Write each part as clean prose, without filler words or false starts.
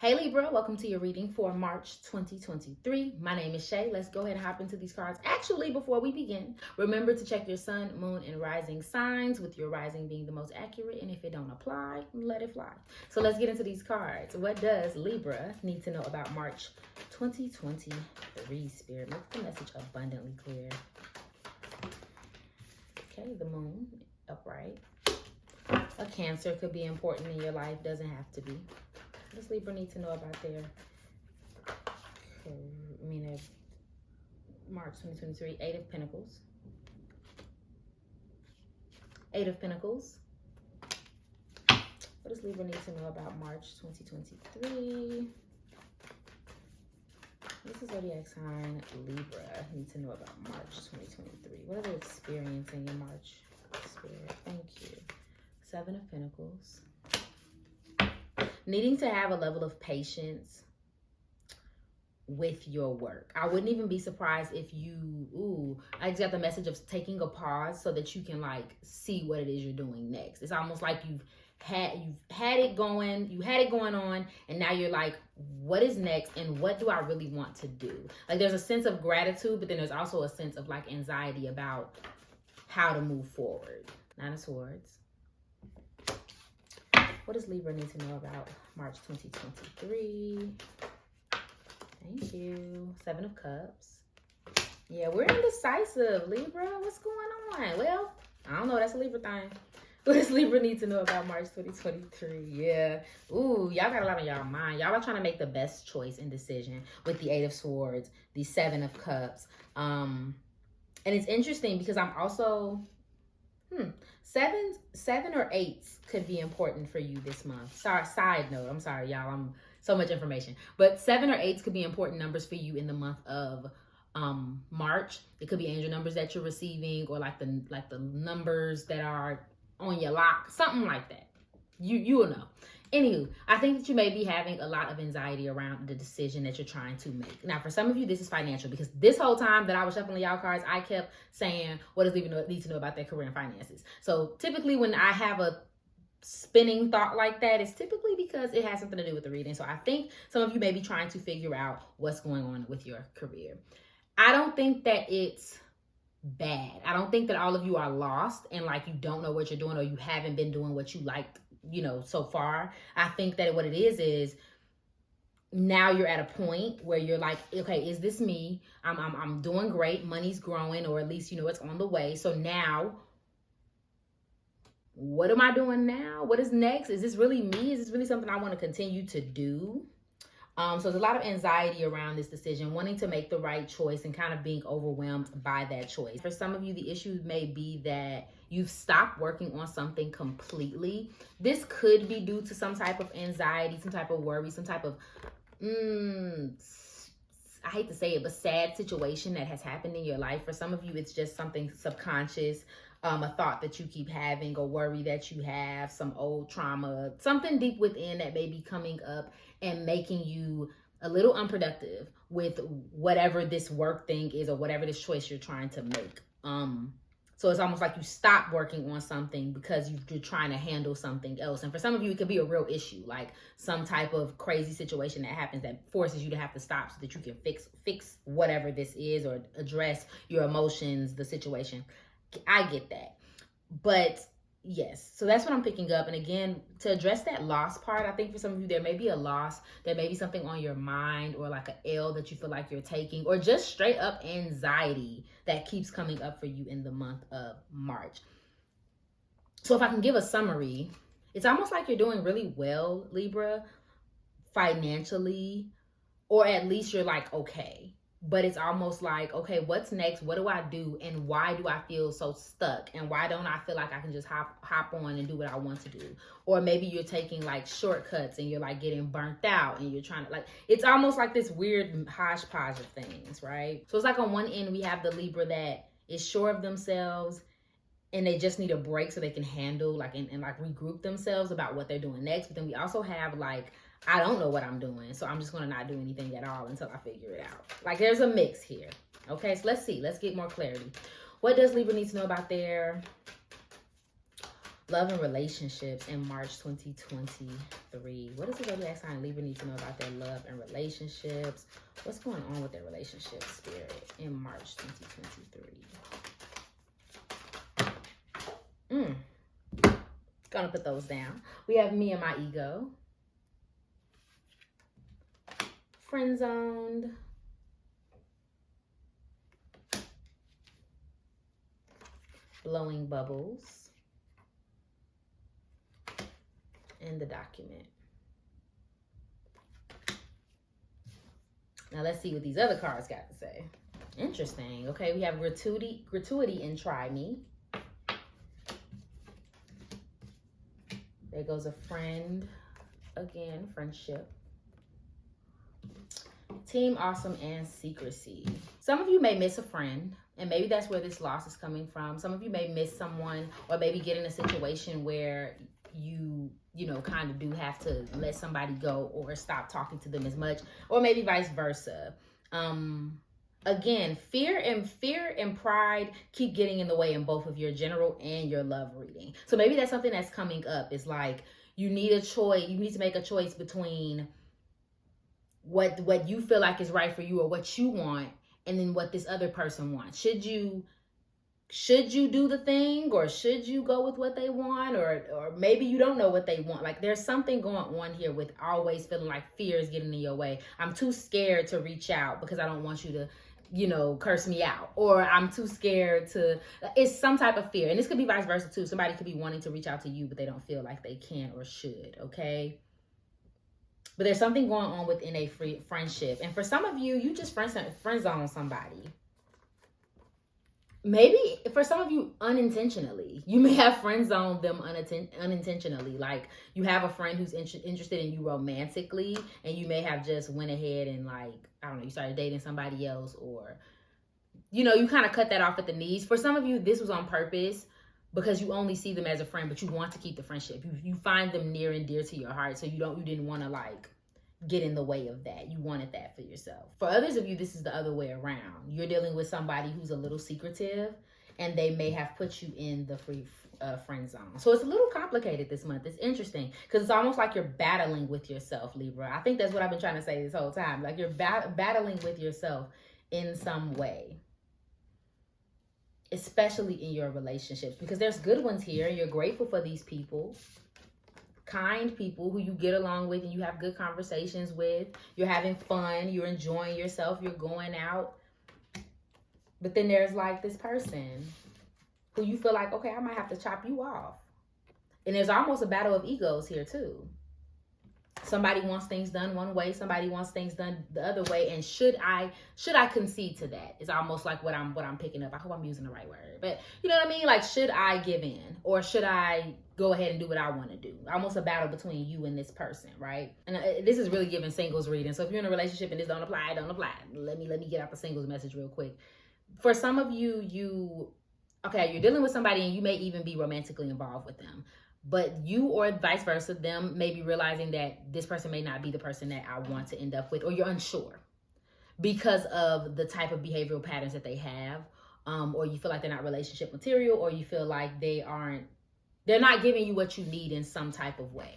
Hey Libra, welcome to your reading for March 2023. My name is Shay. Let's go ahead and hop into these cards. Actually, before we begin, remember to check your sun, moon, and rising signs, with your rising being the most accurate, and if it don't apply, let it fly. So let's get into these cards. What does Libra need to know about March 2023? Spirit, make the message abundantly clear. Okay, the moon, upright. A Cancer could be important in your life, doesn't have to be. What does Libra need to know about their March 2023? Eight of Pentacles. Eight of Pentacles. What does Libra need to know about March 2023? This is zodiac sign Libra. Need to know about March 2023. What are they experiencing in March? Spirit, thank you. Seven of Pentacles. Needing to have a level of patience with your work. I wouldn't even be surprised if I just got the message of taking a pause so that you can like see what it is you're doing next. It's almost like you had it going on, and now you're like, what is next and what do I really want to do? Like there's a sense of gratitude, but then there's also a sense of like anxiety about how to move forward. Nine of Swords. What does Libra need to know about March 2023? Thank you. Seven of Cups. Yeah, we're indecisive, Libra. What's going on? Well, I don't know. That's a Libra thing. What does Libra need to know about March 2023? Yeah. Ooh, y'all got a lot on y'all mind. Y'all are trying to make the best choice and decision with the Eight of Swords, the Seven of Cups. And it's interesting because I'm also... Seven or eights could be important for you this month. Sorry, side note. I'm sorry, y'all. I'm so much information. But 7 or 8s could be important numbers for you in the month of March. It could be angel numbers that you're receiving, or like the numbers that are on your lock, something like that. You will know. Anywho, I think that you may be having a lot of anxiety around the decision that you're trying to make. Now, for some of you, this is financial, because this whole time that I was shuffling y'all cards, I kept saying, what does Libra need to know about their career and finances? So typically when I have a spinning thought like that, it's typically because it has something to do with the reading. So I think some of you may be trying to figure out what's going on with your career. I don't think that it's bad. I don't think that all of you are lost and like you don't know what you're doing, or you haven't been doing what you liked, so far. I think that what it is now you're at a point where you're like, okay, is this me? I'm doing great. Money's growing, or at least, it's on the way. So now, what am I doing now? What is next? Is this really me? Is this really something I want to continue to do? So there's a lot of anxiety around this decision, wanting to make the right choice and kind of being overwhelmed by that choice. For some of you, the issue may be that you've stopped working on something completely. This could be due to some type of anxiety, some type of worry, some type of, I hate to say it, but sad situation that has happened in your life. For some of you, it's just something subconscious, a thought that you keep having, a worry that you have, some old trauma, something deep within that may be coming up and making you a little unproductive with whatever this work thing is, or whatever this choice you're trying to make. So it's almost like you stop working on something because you're trying to handle something else. And for some of you, it could be a real issue, like some type of crazy situation that happens that forces you to have to stop so that you can fix whatever this is, or address your emotions, the situation. I get that. But yes, so that's what I'm picking up. And again, to address that loss part, I think for some of you, there may be a loss. There may be something on your mind, or like an L that you feel like you're taking, or just straight up anxiety that keeps coming up for you in the month of March. So if I can give a summary, it's almost like you're doing really well, Libra, financially, or at least you're like, okay. But it's almost like, okay, what's next? What do I do? And why do I feel so stuck? And why don't I feel like I can just hop on and do what I want to do? Or maybe you're taking like shortcuts and you're like getting burnt out, and you're trying to it's almost like this weird hodgepodge of things, right? So it's like on one end, we have the Libra that is sure of themselves and they just need a break so they can handle and regroup themselves about what they're doing next. But then we also have I don't know what I'm doing, so I'm just going to not do anything at all until I figure it out. There's a mix here. Okay, so let's see. Let's get more clarity. What does Libra need to know about their Love and relationships in March 2023. What does the zodiac sign Libra need to know about their love and relationships? What's going on with their relationship spirit in March 2023? Gonna put those down. We have me and my ego. Friend zoned. Blowing bubbles. And the document. Now let's see what these other cards got to say. Interesting. Okay, we have gratuity and try me. There goes a friend. Again, friendship. Team awesome and secrecy. Some of you may miss a friend, and maybe that's where this loss is coming from. Some of you may miss someone, or maybe get in a situation where you know, kind of do have to let somebody go or stop talking to them as much, or maybe vice versa. Again, fear and pride keep getting in the way in both of your general and your love reading. So maybe that's something that's coming up. It's like you need a choice. You need to make a choice between what you feel like is right for you or what you want, and then what this other person wants. Should you do the thing, or should you go with what they want, or maybe you don't know what they want? Like there's something going on here with always feeling like fear is getting in your way. I'm too scared to reach out because I don't want you to, you know, curse me out, or I'm too scared to, it's some type of fear. And this could be vice versa too. Somebody could be wanting to reach out to you, but they don't feel like they can or should, okay? But there's something going on within a friendship. And for some of you, you just friend zone somebody. Maybe for some of you, unintentionally. You may have friend zoned them unintentionally. Like you have a friend who's interested in you romantically, and you may have just went ahead and, like, I don't know, you started dating somebody else, or, you know, you kind of cut that off at the knees. For some of you, this was on purpose because you only see them as a friend, but you want to keep the friendship. You find them near and dear to your heart, so you didn't want to, like, get in the way of that. You wanted that for yourself. For others of you, this is the other way around. You're dealing with somebody who's a little secretive, and they may have put you in the friend zone. So it's a little complicated this month. It's interesting because it's almost like you're battling with yourself, Libra. I think that's what I've been trying to say this whole time. Like you're battling with yourself in some way, especially in your relationships, because there's good ones here. You're grateful for these people. Kind people who you get along with and you have good conversations with. You're having fun. You're enjoying yourself. You're going out. But then there's like this person who you feel like, okay, I might have to chop you off. And there's almost a battle of egos here too. Somebody wants things done one way. Somebody wants things done the other way. And should I concede to that? It's almost like what I'm picking up. I hope I'm using the right word. But you know what I mean? Like, should I give in, or should I go ahead and do what I want to do? Almost a battle between you and this person, right? And this is really giving singles reading. So if you're in a relationship and this don't apply, don't apply. Let me get out the singles message real quick. For some of you, you're dealing with somebody and you may even be romantically involved with them. But you, or vice versa, them may be realizing that this person may not be the person that I want to end up with, or you're unsure because of the type of behavioral patterns that they have, or you feel like they're not relationship material, or you feel like they're not giving you what you need in some type of way.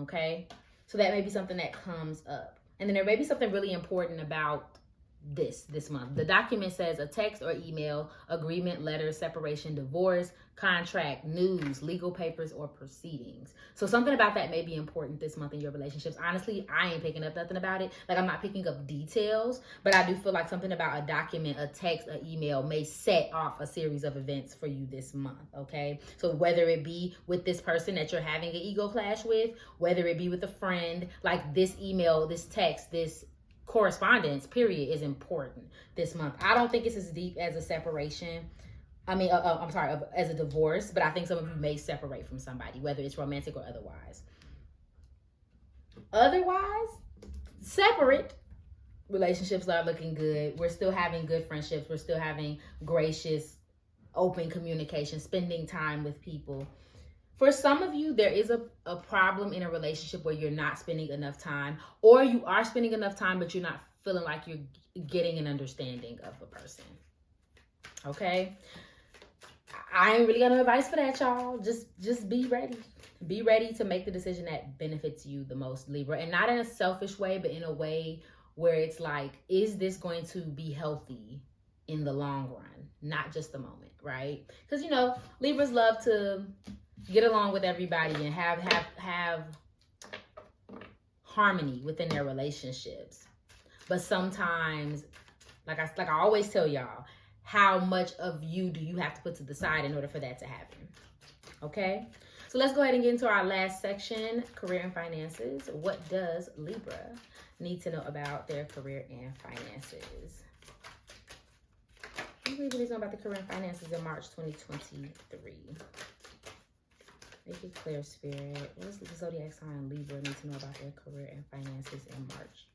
Okay? So that may be something that comes up. And then there may be something really important about this month. The document says a text or email, agreement, letter, separation, divorce, contract, news, legal papers, or proceedings. So something about that may be important this month in your relationships. Honestly, I ain't picking up nothing about it. Like, I'm not picking up details, but I do feel like something about a document, a text, an email may set off a series of events for you this month, okay? So whether it be with this person that you're having an ego clash with, whether it be with a friend, like this email, this text, this correspondence period is important this month. I don't think it's as deep as a separation. As a divorce, but I think some of you may separate from somebody, whether it's romantic or otherwise. Separate relationships are looking good. We're still having good friendships. We're still having gracious, open communication, spending time with people. For some of you, there is a problem in a relationship where you're not spending enough time, or you are spending enough time, but you're not feeling like you're getting an understanding of a person. Okay? I ain't really got no advice for that, y'all. Just be ready. Be ready to make the decision that benefits you the most, Libra. And not in a selfish way, but in a way where it's like, is this going to be healthy in the long run? Not just the moment, right? Because, you know, Libras love to get along with everybody and have harmony within their relationships. But sometimes, like I always tell y'all, how much of you do you have to put to the side in order for that to happen? Okay? So let's go ahead and get into our last section, career and finances. What does Libra need to know about their career and finances? What do Libra needs to know about the career and finances in March 2023? Make it clear, Spirit. What does the zodiac sign Libra need to know about their career and finances in March?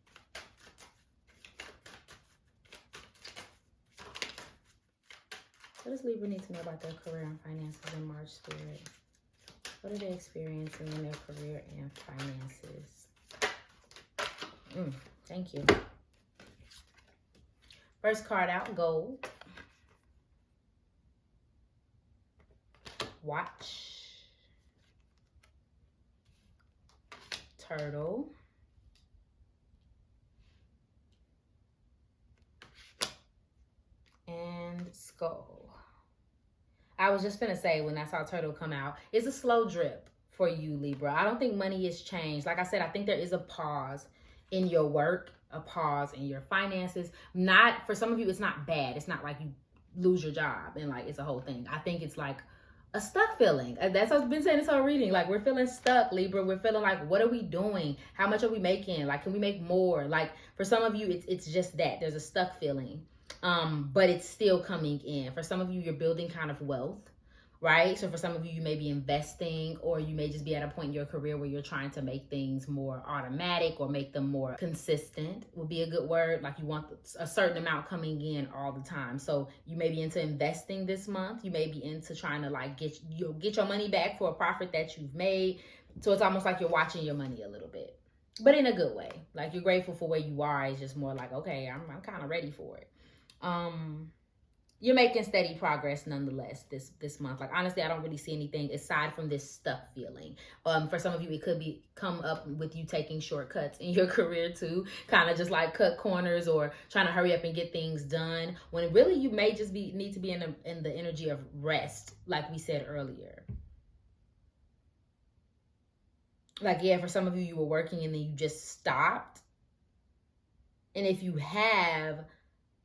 What does Libra need to know about their career and finances in March, Spirit? What are they experiencing in their career and finances? Thank you. First card out, gold. Watch. Turtle. And skull. I was just gonna say, when I saw turtle come out, it's a slow drip for you, Libra. I don't think money has changed. Like I said, I think there is a pause in your work, a pause in your finances. Not, for some of you, it's not bad. It's not like you lose your job and like it's a whole thing. I think it's like a stuck feeling. That's what I've been saying this whole reading. Like, we're feeling stuck, Libra. We're feeling like, what are we doing? How much are we making? Like, can we make more? Like, for some of you, it's just that. There's a stuck feeling. But it's still coming in. For some of you, you're building kind of wealth, right? So for some of you, you may be investing, or you may just be at a point in your career where you're trying to make things more automatic or make them more consistent, would be a good word. Like, you want a certain amount coming in all the time. So you may be into investing this month. You may be into trying to like get your money back for a profit that you've made. So it's almost like you're watching your money a little bit, but in a good way. Like, you're grateful for where you are. It's just more like, okay, I'm kind of ready for it. You're making steady progress nonetheless this month. Like, honestly, I don't really see anything aside from this stuck feeling. For some of you, it could be come up with you taking shortcuts in your career too, kind of just like cut corners or trying to hurry up and get things done, when really you may just need to be in the energy of rest, like we said earlier. Like, yeah, for some of you, you were working and then you just stopped. And if you have,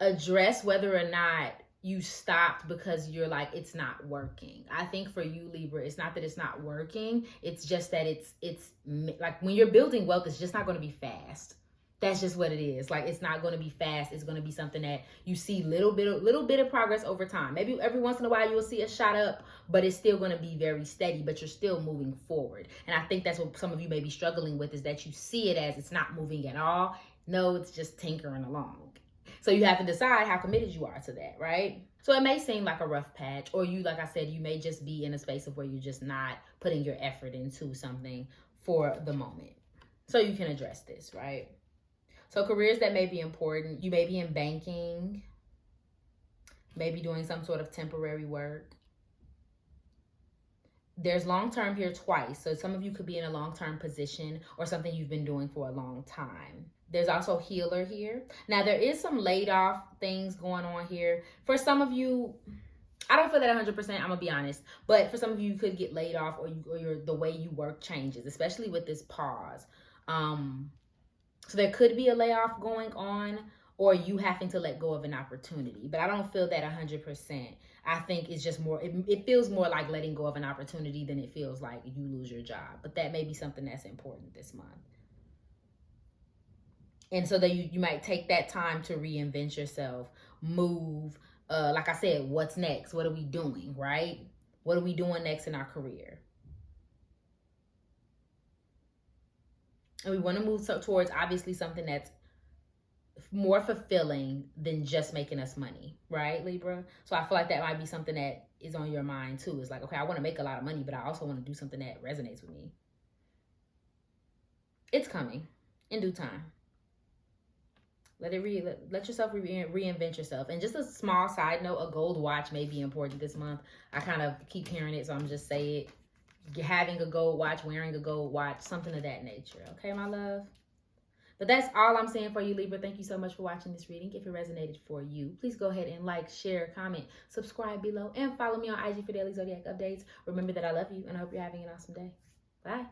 address whether or not you stopped because you're like, it's not working. I think for you, Libra, it's not that it's not working. It's just that it's like, when you're building wealth, it's just not going to be fast. That's just what it is. Like, it's not going to be fast. It's going to be something that you see little bit of progress over time. Maybe every once in a while you'll see a shot up, but it's still going to be very steady, but you're still moving forward. And I think that's what some of you may be struggling with, is that you see it as it's not moving at all. No, it's just tinkering along. So you have to decide how committed you are to that, right? So it may seem like a rough patch, or you, like I said, you may just be in a space of where you're just not putting your effort into something for the moment. So you can address this, right? So careers that may be important, you may be in banking, maybe doing some sort of temporary work. There's long-term here twice. So some of you could be in a long-term position or something you've been doing for a long time. There's also healer here. Now, there is some laid off things going on here. For some of you, I don't feel that 100%, I'm gonna be honest. But for some of you, you could get laid off, or the way you work changes, especially with this pause. So there could be a layoff going on, or you having to let go of an opportunity. But I don't feel that 100%. I think it's just more, it feels more like letting go of an opportunity than it feels like you lose your job. But that may be something that's important this month. And so that you might take that time to reinvent yourself, move. Like I said, what's next? What are we doing, right? What are we doing next in our career? And we want to move towards, obviously, something that's more fulfilling than just making us money, right, Libra? So I feel like that might be something that is on your mind too. It's like, okay, I want to make a lot of money, but I also want to do something that resonates with me. It's coming in due time. Let yourself reinvent yourself. And just a small side note, a gold watch may be important this month. I kind of keep hearing it, so I'm just say it. Having a gold watch, wearing a gold watch, something of that nature. Okay, my love? But that's all I'm saying for you, Libra. Thank you so much for watching this reading. If it resonated for you, please go ahead and like, share, comment, subscribe below, and follow me on IG for daily zodiac updates. Remember that I love you, and I hope you're having an awesome day. Bye.